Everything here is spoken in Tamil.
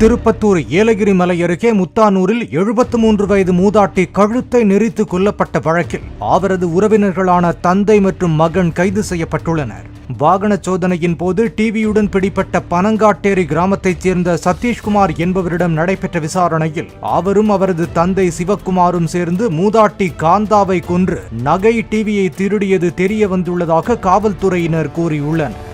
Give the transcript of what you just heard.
திருப்பத்தூர் ஏலகிரி மலை அருகே முத்தானூரில் 73 வயது மூதாட்டி கழுத்தை நெரித்து கொல்லப்பட்ட வழக்கில் அவரது உறவினர்களான தந்தை மற்றும் மகன் கைது செய்யப்பட்டுள்ளனர். வாகன சோதனையின் போது டிவியுடன் பிடிப்பட்ட பனங்காட்டேரி கிராமத்தைச் சேர்ந்த சதீஷ்குமார் என்பவரிடம் நடைபெற்ற விசாரணையில் அவரும் அவரது தந்தை சிவக்குமாரும் சேர்ந்து மூதாட்டி காந்தாவை கொன்று நகை டிவியை திருடியது தெரிய வந்துள்ளதாக காவல்துறையினர் கூறியுள்ளனர்.